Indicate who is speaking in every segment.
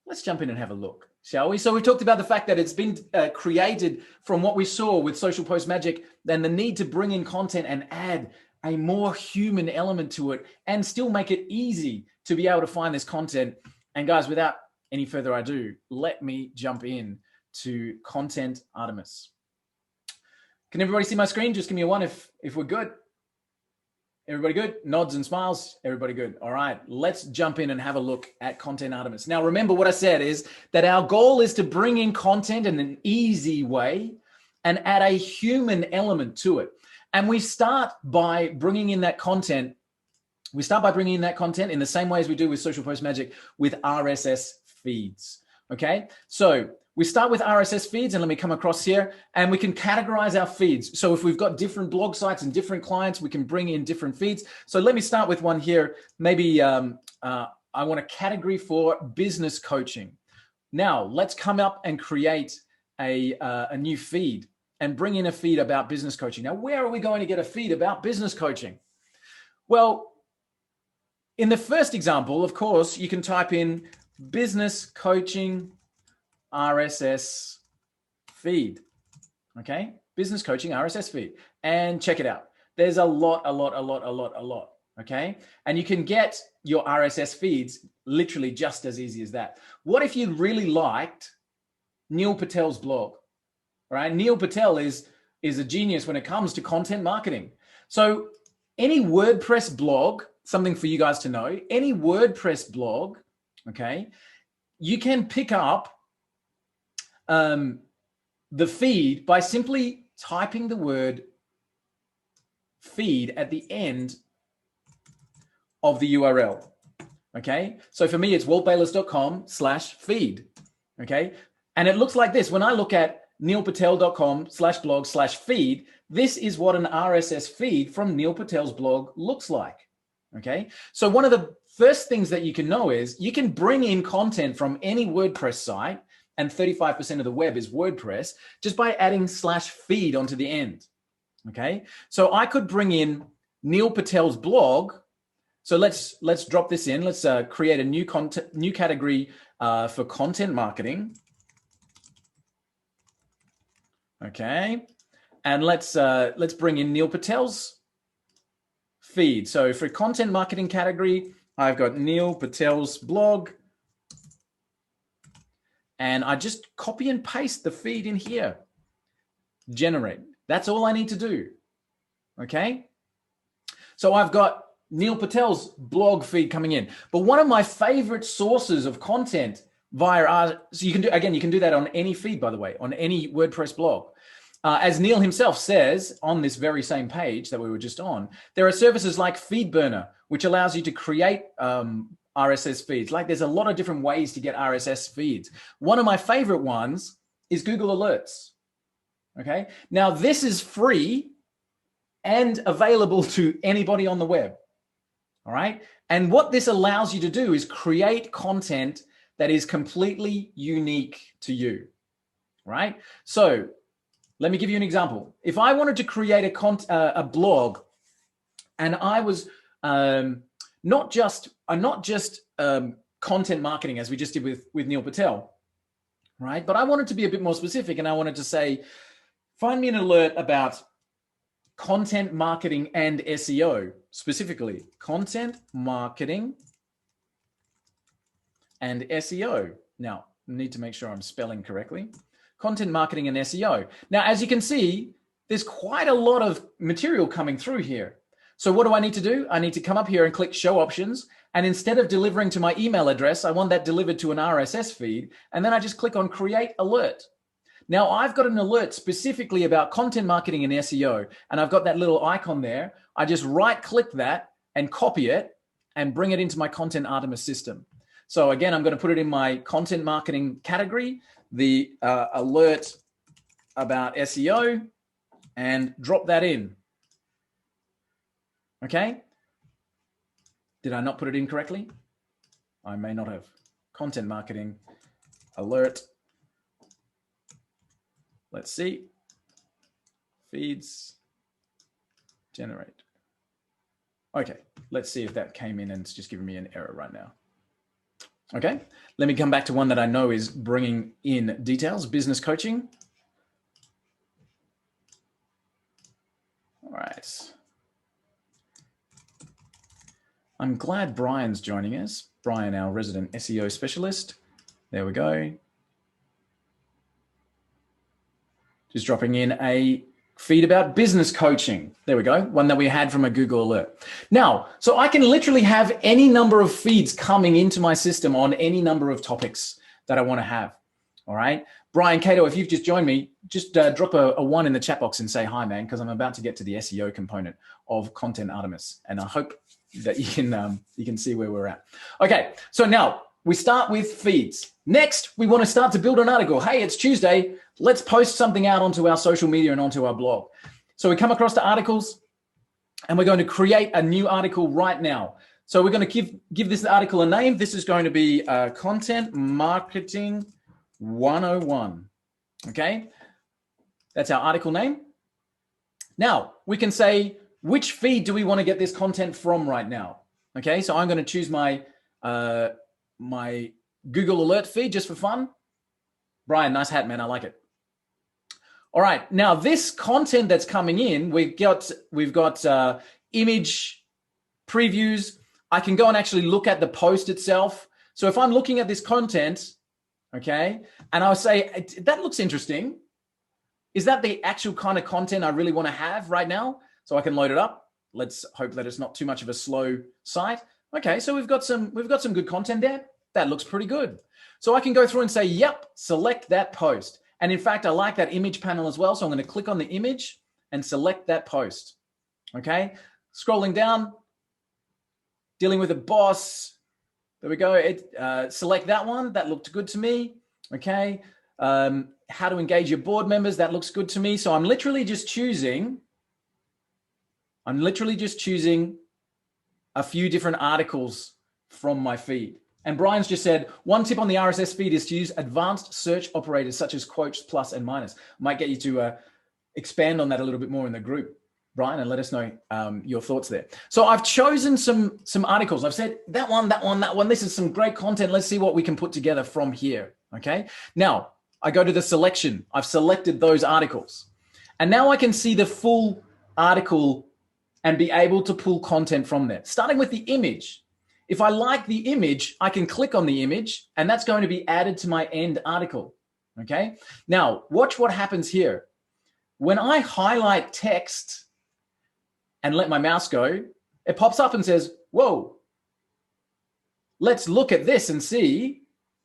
Speaker 1: Let's jump in and have a look, shall we? So we've talked about the fact that it's been created from what we saw with Social Post Magic, and the need to bring in content and add a more human element to it and still make it easy to be able to find this content. And guys, without any further ado, let me jump in to Content Artemis. Can everybody see my screen? Just give me a one if we're good. Everybody good? Nods and smiles. Everybody good. All right, let's jump in and have a look at Content Artemis. Now, remember what I said is that our goal is to bring in content in an easy way and add a human element to it. And we start by bringing in that content. We start by bringing in that content in the same way as we do with Social Post Magic with RSS feeds. Okay, so we start with RSS feeds, and let me come across here, and we can categorize our feeds. So if we've got different blog sites and different clients, we can bring in different feeds. So let me start with one here. Maybe I want a category for business coaching. Now let's come up and create a new feed and bring in a feed about business coaching. Now, where are we going to get a feed about business coaching? Well, in the first example, of course, you can type in business coaching RSS feed. Okay, business coaching RSS feed, and check it out. There's a lot. Okay, and you can get your RSS feeds literally just as easy as that. What if you really liked Neil Patel's blog? Right, Neil Patel is a genius when it comes to content marketing. So any WordPress blog, something for you guys to know, any WordPress blog, okay, you can pick up the feed by simply typing the word feed at the end of the URL. Okay, so for me, it's waltbayliss.com/feed. Okay, and it looks like this. When I look at neilpatel.com/blog/feed, this is what an RSS feed from Neil Patel's blog looks like. Okay, so one of the first things that you can know is you can bring in content from any WordPress site, and 35% of the web is WordPress, just by adding /feed onto the end. Okay, so I could bring in Neil Patel's blog. So let's drop this in. Let's create a new category for content marketing. Okay, and let's bring in Neil Patel's feed. So for content marketing category, I've got Neil Patel's blog, and I just copy and paste the feed in here. Generate. That's all I need to do. Okay, so I've got Neil Patel's blog feed coming in. But one of my favorite sources of content via so you can do that on any feed, by the way, on any WordPress blog. As Neil himself says on this very same page that we were just on, there are services like FeedBurner, which allows you to create RSS feeds. Like, there's a lot of different ways to get RSS feeds. One of my favorite ones is Google Alerts. Okay, now this is free and available to anybody on the web. All right, and what this allows you to do is create content that is completely unique to you. Right, so let me give you an example. If I wanted to create a blog, and I was not just content marketing as we just did with Neil Patel, right? But I wanted to be a bit more specific, and I wanted to say, find me an alert about content marketing and SEO, specifically content marketing and SEO. Now, I need to make sure I'm spelling correctly. Content marketing and SEO. Now, as you can see, there's quite a lot of material coming through here. So what do I need to do? I need to come up here and click show options. And instead of delivering to my email address, I want that delivered to an RSS feed. And then I just click on create alert. Now I've got an alert specifically about content marketing and SEO. And I've got that little icon there. I just right click that and copy it and bring it into my Content Artemis system. So again, I'm going to put it in my content marketing category, the alert about SEO, and drop that in. Okay. Did I not put it in correctly? I may not have. Content marketing alert. Let's see. Feeds. Generate. Okay. Let's see if that came in and it's just giving me an error right now. Okay, let me come back to one that I know is bringing in details, business coaching. All right. I'm glad Brian's joining us. Brian, our resident SEO specialist. There we go. Just dropping in a feed about business coaching. There we go. One that we had from a Google alert. Now, so I can literally have any number of feeds coming into my system on any number of topics that I want to have. All right. Brian Cato, if you've just joined me, just drop a 1 in the chat box and say hi, man, because I'm about to get to the SEO component of Content Artemis. And I hope that you can see where we're at. Okay. So now we start with feeds. Next, we want to start to build an article. Hey, it's Tuesday. Let's post something out onto our social media and onto our blog. So we come across to articles and we're going to create a new article right now. So we're going to give this article a name. This is going to be Content Marketing 101. Okay. That's our article name. Now we can say, which feed do we want to get this content from right now? Okay. So I'm going to choose my Google alert feed just for fun. Brian, nice hat, man. I like it. All right. Now this content that's coming in, we've got image previews. I can go and actually look at the post itself. So if I'm looking at this content, okay, and I'll say, that looks interesting. Is that the actual kind of content I really want to have right now? So I can load it up. Let's hope that it's not too much of a slow site. Okay, so we've got some good content there. That looks pretty good. So I can go through and say, yep, select that post. And in fact, I like that image panel as well. So I'm going to click on the image and select that post. Okay, scrolling down, dealing with a boss. There we go. Select that one. That looked good to me. Okay. How to engage your board members. That looks good to me. So I'm literally just choosing a few different articles from my feed. And Brian's just said, one tip on the RSS feed is to use advanced search operators such as quotes, plus, and minus. Might get you to expand on that a little bit more in the group, Brian, and let us know your thoughts there. So I've chosen some articles. I've said that one. This is some great content. Let's see what we can put together from here. Okay. Now I go to the selection. I've selected those articles. And now I can see the full article and be able to pull content from there, starting with the image. If I like the image, I can click on the image and that's going to be added to my end article. Okay. Now watch what happens here. When I highlight text and let my mouse go, it pops up and says, whoa, let's look at this and see,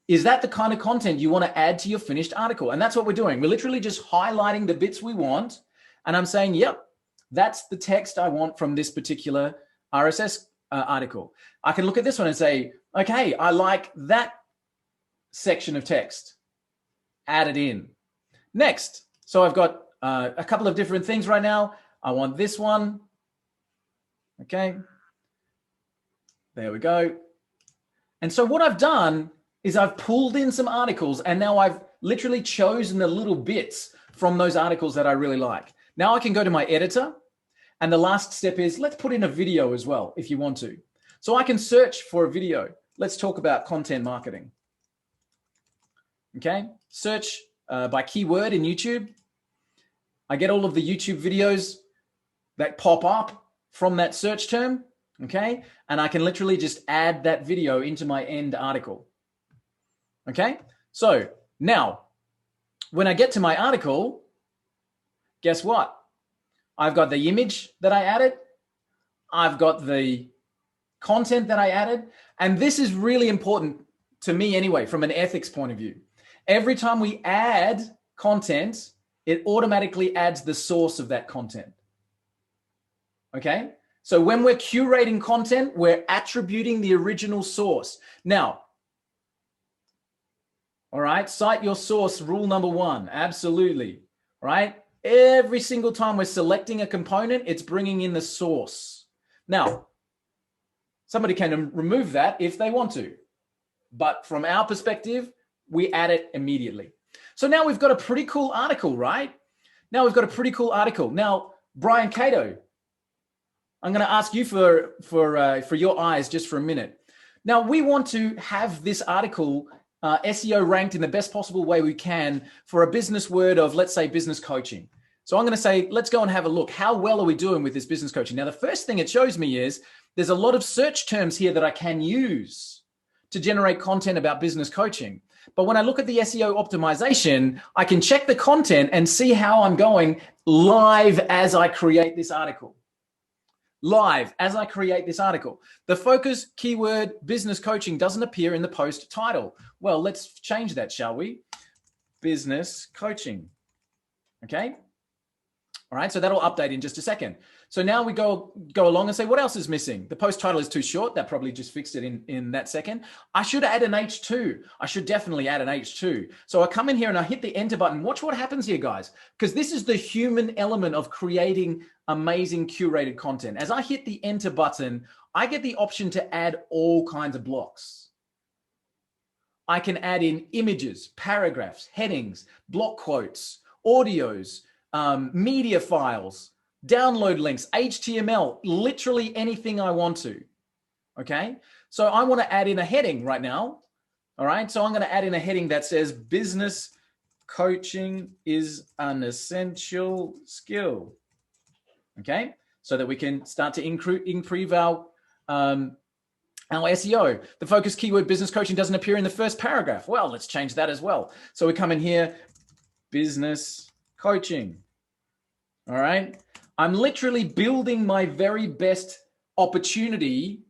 Speaker 1: is that the kind of content you want to add to your finished article? And that's what we're doing. We're literally just highlighting the bits we want. And I'm saying, yep, that's the text I want from this particular RSS article. I can look at this one and say, okay, I like that section of text. Add it in. Next. So I've got a couple of different things right now. I want this one. Okay. There we go. And so what I've done is I've pulled in some articles and now I've literally chosen the little bits from those articles that I really like. Now I can go to my editor and the last step is let's put in a video as well if you want to. So I can search for a video. Let's talk about content marketing. Okay, search by keyword in YouTube. I get all of the YouTube videos that pop up from that search term. Okay, and I can literally just add that video into my end article. Okay, so now when I get to my article, guess what? I've got the image that I added. I've got the content that I added. And this is really important to me anyway, from an ethics point of view. Every time we add content, it automatically adds the source of that content. Okay? So when we're curating content, we're attributing the original source. Now, all right, cite your source, rule number 1. Absolutely. All right? Every single time we're selecting a component, it's bringing in the source. Now, somebody can remove that if they want to. But from our perspective, we add it immediately. So now we've got a pretty cool article, right? Now we've got a pretty cool article. Now, Brian Cato, I'm going to ask you for your eyes just for a minute. Now, we want to have this article SEO ranked in the best possible way we can for a business word of, let's say, business coaching. So I'm going to say, let's go and have a look. How well are we doing with this business coaching? Now, the first thing it shows me is there's a lot of search terms here that I can use to generate content about business coaching. But when I look at the SEO optimization, I can check the content and see how I'm going live as I create this article. Live as I create this article. The focus keyword business coaching doesn't appear in the post title. Well, let's change that, shall we? Business coaching. Okay. All right. So that'll update in just a second. So now we go along and say, what else is missing? The post title is too short. That probably just fixed it in that second. I should add an H2. I should definitely add an H2. So I come in here and I hit the enter button. Watch what happens here, guys, because this is the human element of creating amazing curated content. As I hit the enter button, I get the option to add all kinds of blocks. I can add in images, paragraphs, headings, block quotes, audios, media files, download links, HTML, literally anything I want to. Okay. So I want to add in a heading right now. All right. So I'm going to add in a heading that says business coaching is an essential skill. Okay. So that we can start to improve our SEO. The focus keyword business coaching doesn't appear in the first paragraph. Well, let's change that as well. So we come in here, business coaching. All right. I'm literally building my very best opportunity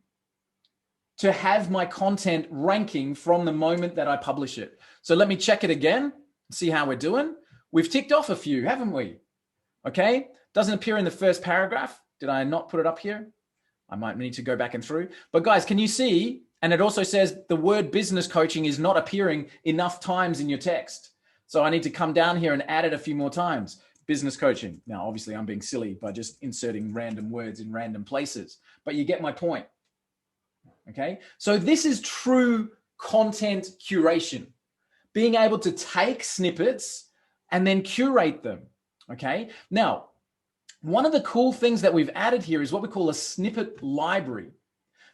Speaker 1: to have my content ranking from the moment that I publish it. So let me check it again, see how we're doing. We've ticked off a few, haven't we? Okay. Doesn't appear in the first paragraph. Did I not put it up here? I might need to go back and through. But guys, can you see? And it also says the word business coaching is not appearing enough times in your text. So I need to come down here and add it a few more times. Business coaching. Now, obviously, I'm being silly by just inserting random words in random places, but you get my point. Okay. So this is true content curation, being able to take snippets and then curate them. Okay. Now, one of the cool things that we've added here is what we call a snippet library,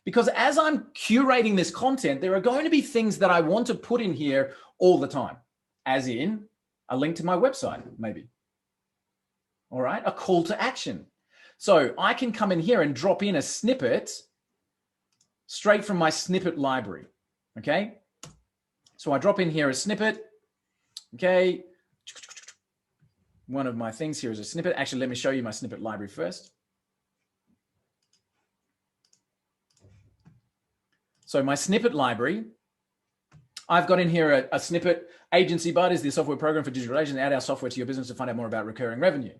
Speaker 1: because as I'm curating this content, there are going to be things that I want to put in here all the time, as in a link to my website, maybe. All right, a call to action. So I can come in here and drop in a snippet straight from my snippet library. Okay. So I drop in here a snippet. Okay. One of my things here is a snippet. Actually, let me show you my snippet library first. So my snippet library, I've got in here a snippet. Agency Bud is the software program for digital agents. Add our software to your business to find out more about recurring revenue.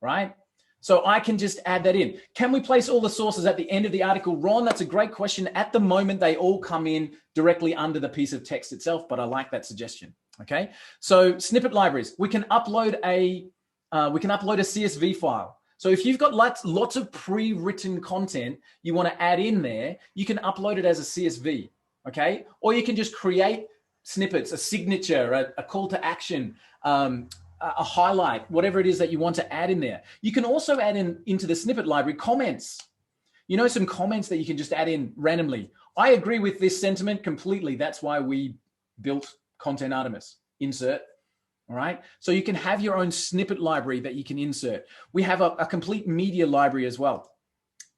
Speaker 1: Right? So I can just add that in. Can we place all the sources at the end of the article? Ron, that's a great question. At the moment, they all come in directly under the piece of text itself, but I like that suggestion. Okay. So snippet libraries, we can upload a CSV file. So if you've got lots of pre-written content you want to add in there, you can upload it as a CSV. Okay. Or you can just create snippets, a signature, a call to action, a highlight, whatever it is that you want to add in there. You can also add into the snippet library comments. You know, some comments that you can just add in randomly. I agree with this sentiment completely. That's why we built Content Artemis. Insert. All right. So you can have your own snippet library that you can insert. We have a complete media library as well,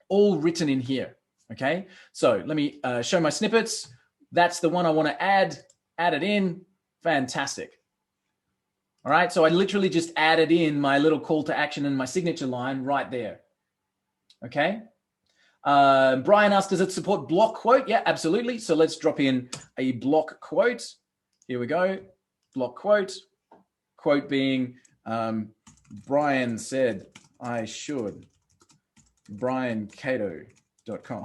Speaker 1: all written in here. Okay. So let me show my snippets. That's the one I want to add it in. Fantastic. All right, so I literally just added in my little call to action and my signature line right there. Okay. Brian asked, does it support block quote? Yeah, absolutely. So let's drop in a block quote. Here we go. Block quote. Quote being, Brian said I should. BrianCato.com.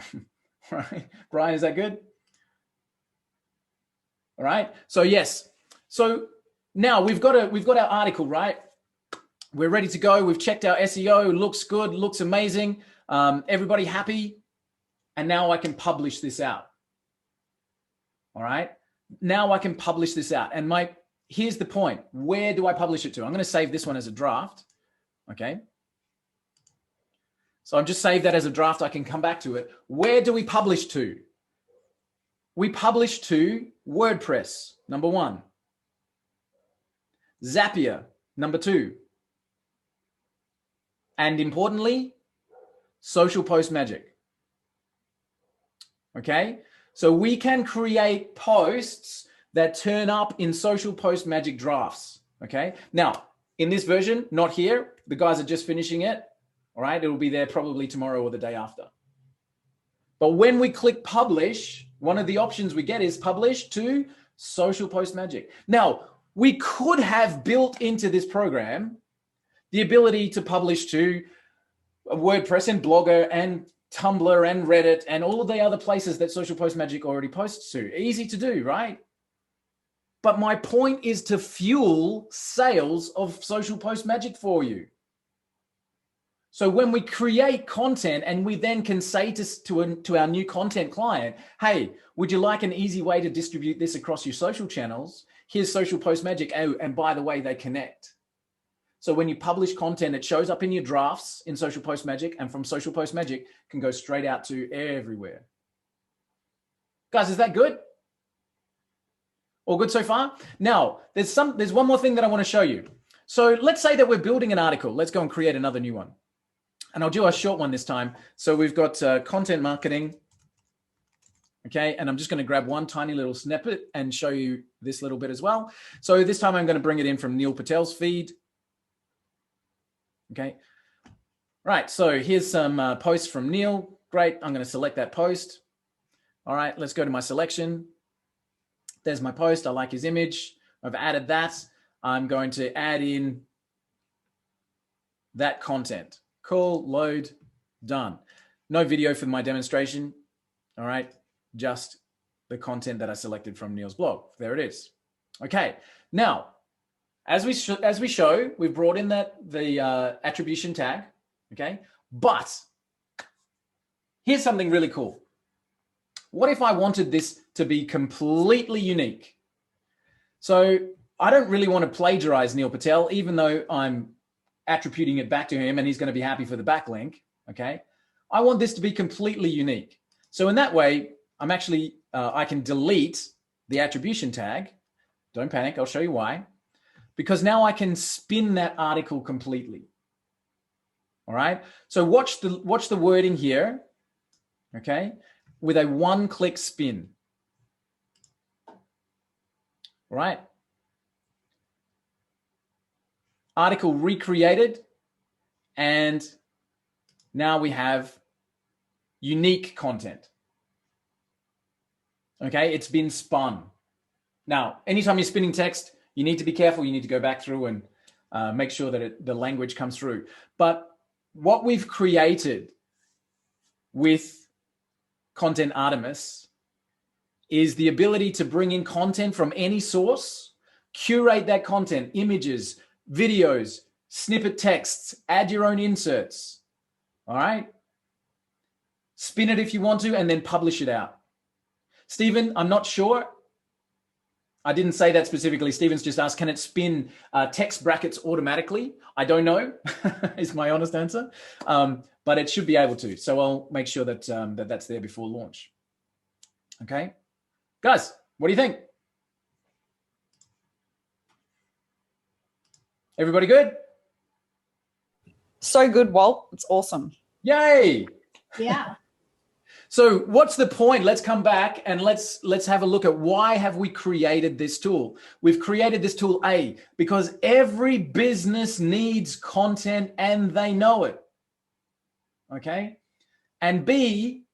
Speaker 1: Right. Brian, is that good? All right. So yes. So now we've got our article, right? We're ready to go. We've checked our SEO. Looks good. Looks amazing. Everybody happy? And now I can publish this out. All right. Now I can publish this out. And here's the point. Where do I publish it to? I'm going to save this one as a draft. Okay. So I've just saved that as a draft. I can come back to it. Where do we publish to? we publish to WordPress, number 1. Zapier, number 2. And importantly, Social Post Magic. Okay, so we can create posts that turn up in Social Post Magic drafts. Okay, now in this version, not here, the guys are just finishing it. All right, it'll be there probably tomorrow or the day after. But when we click publish, one of the options we get is publish to Social Post Magic. Now, we could have built into this program the ability to publish to WordPress and Blogger and Tumblr and Reddit and all of the other places that Social Post Magic already posts to. Easy to do, right? But my point is to fuel sales of Social Post Magic for you. So when we create content and we then can say to our new content client, hey, would you like an easy way to distribute this across your social channels? Here's Social Post Magic. Oh, and by the way, they connect. So when you publish content, it shows up in your drafts in Social Post Magic, and from Social Post Magic can go straight out to everywhere. Guys, is that good? All good so far? Now, there's one more thing that I want to show you. So let's say that we're building an article. Let's go and create another new one. And I'll do a short one this time. So we've got content marketing. Okay, and I'm just going to grab one tiny little snippet and show you this little bit as well. So this time I'm going to bring it in from Neil Patel's feed. Okay, right, so here's some posts from Neil. Great, I'm going to select that post. All right, let's go to my selection. There's my post. I like his image. I've added that. I'm going to add in that content. Cool, load, done. No video for my demonstration. All right, just the content that I selected from Neil's blog. There it is. Okay, now, as we show, we've brought in the attribution tag, okay? But here's something really cool. What if I wanted this to be completely unique? So I don't really want to plagiarize Neil Patel, even though I'm attributing it back to him and he's going to be happy for the backlink, okay? I want this to be completely unique. So in that way, I'm actually, I can delete the attribution tag. Don't panic, I'll show you why. Because now I can spin that article completely. All right, so watch the wording here, okay, with a one-click spin. All right. Article recreated, and now we have unique content. Okay, it's been spun. Now, anytime you're spinning text, you need to be careful. You need to go back through and make sure that the language comes through. But what we've created with Content Artemis is the ability to bring in content from any source, curate that content, images, videos, snippet texts, add your own inserts, all right? Spin it if you want to, and then publish it out. Stephen, I'm not sure. I didn't say that specifically. Stephen's just asked, can it spin text brackets automatically? I don't know, is my honest answer. But it should be able to. So I'll make sure that, that's there before launch. Okay. Guys, what do you think? Everybody good?
Speaker 2: So good, Walt. It's awesome.
Speaker 1: Yay.
Speaker 3: Yeah.
Speaker 1: So what's the point? Let's come back and let's have a look at why have we created this tool. We've created this tool, A, because every business needs content and they know it. Okay. And B,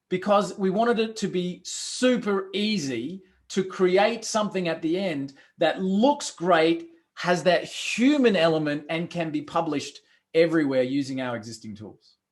Speaker 1: because we wanted it to be super easy to create something at the end that looks great, has that human element, and can be published everywhere using our existing tools.